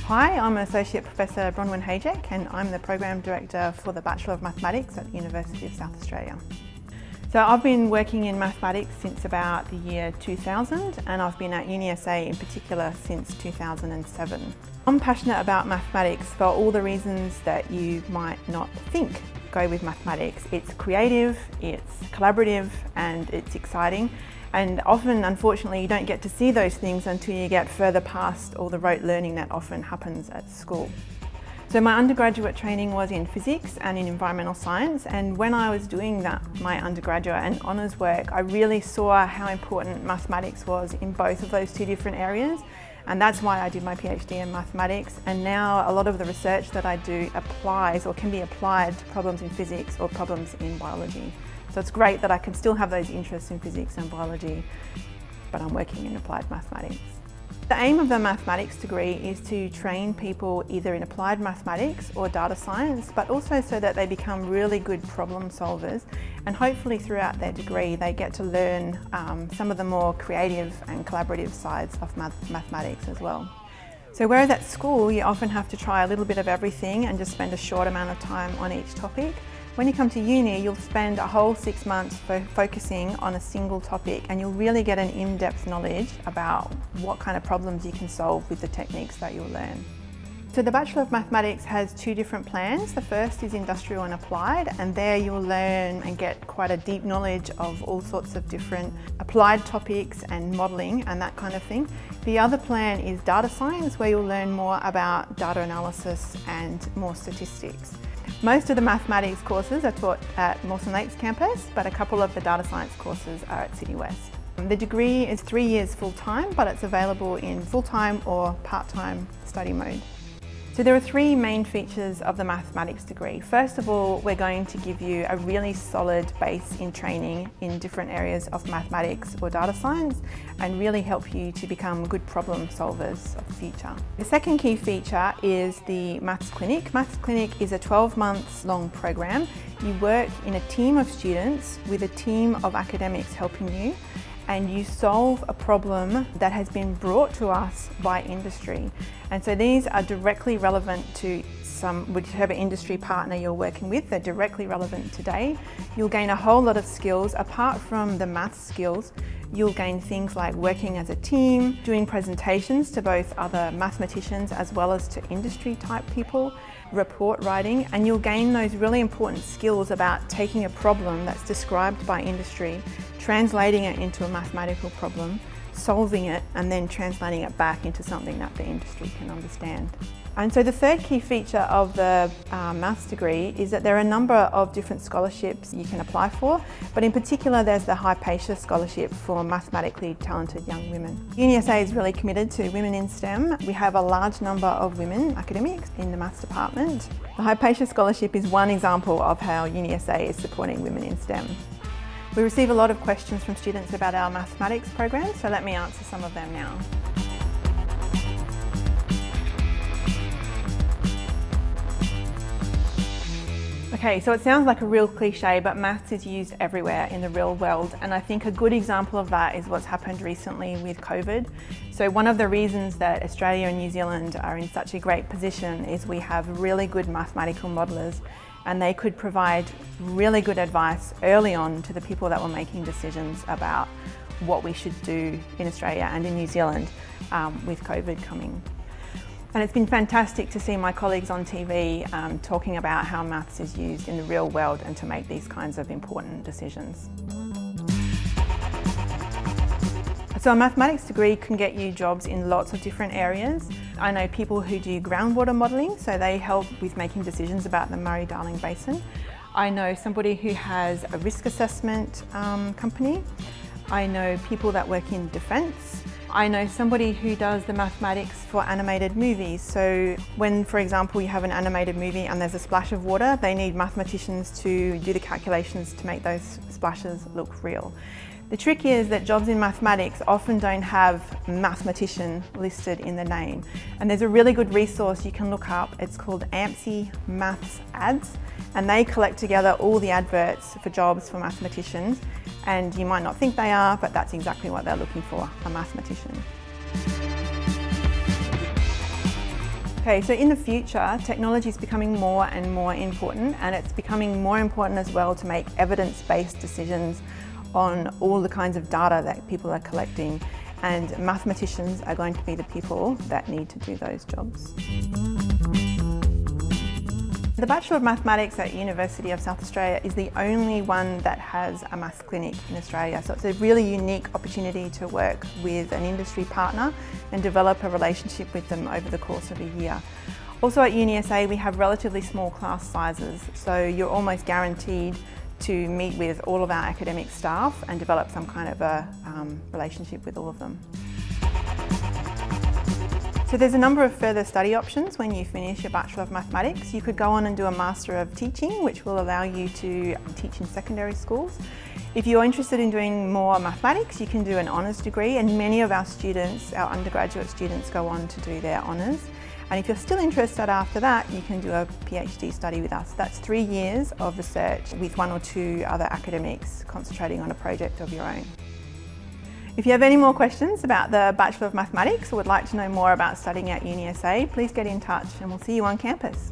Hi, I'm Associate Professor Bronwyn Hajek and I'm the Program Director for the Bachelor of Mathematics at the University of South Australia. So I've been working in mathematics since about the year 2000 and I've been at UniSA in particular since 2007. I'm passionate about mathematics for all the reasons that you might not think go with mathematics. It's creative, it's collaborative and it's exciting. And often, unfortunately, you don't get to see those things until you get further past all the rote learning that often happens at school. So my undergraduate training was in physics and in environmental science, and when I was doing my undergraduate and honours work, I really saw how important mathematics was in both of those two different areas, and that's why I did my PhD in mathematics. And now a lot of the research that I do applies or can be applied to problems in physics or problems in biology. So it's great that I can still have those interests in physics and biology, but I'm working in applied mathematics. The aim of the mathematics degree is to train people either in applied mathematics or data science, but also so that they become really good problem solvers, and hopefully throughout their degree they get to learn some of the more creative and collaborative sides of mathematics as well. So whereas at school you often have to try a little bit of everything and just spend a short amount of time on each topic, when you come to uni, you'll spend a whole 6 months focusing on a single topic, and you'll really get an in-depth knowledge about what kind of problems you can solve with the techniques that you'll learn. So the Bachelor of Mathematics has two different plans. The first is Industrial and Applied, and there you'll learn and get quite a deep knowledge of all sorts of different applied topics and modelling and that kind of thing. The other plan is Data Science, where you'll learn more about data analysis and more statistics. Most of the mathematics courses are taught at Mawson Lakes campus, but a couple of the data science courses are at City West. The degree is 3 years full-time, but it's available in full-time or part-time study mode. So there are three main features of the mathematics degree. First of all, we're going to give you a really solid base in training in different areas of mathematics or data science and really help you to become good problem solvers of the future. The second key feature is the Maths Clinic. Maths Clinic is a 12 months long program. You work in a team of students with a team of academics helping you, and you solve a problem that has been brought to us by industry. And so these are directly relevant to whichever industry partner you're working with. They're directly relevant today. You'll gain a whole lot of skills. Apart from the maths skills, you'll gain things like working as a team, doing presentations to both other mathematicians as well as to industry type people, report writing, and you'll gain those really important skills about taking a problem that's described by industry, translating it into a mathematical problem, solving it, and then translating it back into something that the industry can understand. And so the third key feature of the maths degree is that there are a number of different scholarships you can apply for, but in particular there's the Hypatia Scholarship for mathematically talented young women. UniSA is really committed to women in STEM. We have a large number of women academics in the maths department. The Hypatia Scholarship is one example of how UniSA is supporting women in STEM. We receive a lot of questions from students about our mathematics program, so let me answer some of them now. Okay, so it sounds like a real cliche, but maths is used everywhere in the real world, and I think a good example of that is what's happened recently with COVID. So one of the reasons that Australia and New Zealand are in such a great position is we have really good mathematical modellers, and they could provide really good advice early on to the people that were making decisions about what we should do in Australia and in New Zealand with COVID coming. And it's been fantastic to see my colleagues on TV talking about how maths is used in the real world and to make these kinds of important decisions. So a mathematics degree can get you jobs in lots of different areas. I know people who do groundwater modelling, so they help with making decisions about the Murray-Darling Basin. I know somebody who has a risk assessment company. I know people that work in defence. I know somebody who does the mathematics for animated movies. So when, for example, you have an animated movie and there's a splash of water, they need mathematicians to do the calculations to make those splashes look real. The trick is that jobs in mathematics often don't have mathematician listed in the name. And there's a really good resource you can look up. It's called AMSI Maths Ads, and they collect together all the adverts for jobs for mathematicians. And you might not think they are, but that's exactly what they're looking for, a mathematician. Okay, so in the future, technology is becoming more and more important, and it's becoming more important as well to make evidence-based decisions on all the kinds of data that people are collecting, and mathematicians are going to be the people that need to do those jobs. The Bachelor of Mathematics at University of South Australia is the only one that has a maths clinic in Australia, so it's a really unique opportunity to work with an industry partner and develop a relationship with them over the course of a year. Also at UniSA we have relatively small class sizes, so you're almost guaranteed to meet with all of our academic staff and develop some kind of a relationship with all of them. So there's a number of further study options when you finish your Bachelor of Mathematics. You could go on and do a Master of Teaching, which will allow you to teach in secondary schools. If you're interested in doing more mathematics, you can do an honours degree, and many of our students, our undergraduate students, go on to do their honours. And if you're still interested after that, you can do a PhD study with us. That's 3 years of research with 1 or 2 other academics concentrating on a project of your own. If you have any more questions about the Bachelor of Mathematics or would like to know more about studying at UniSA, please get in touch and we'll see you on campus.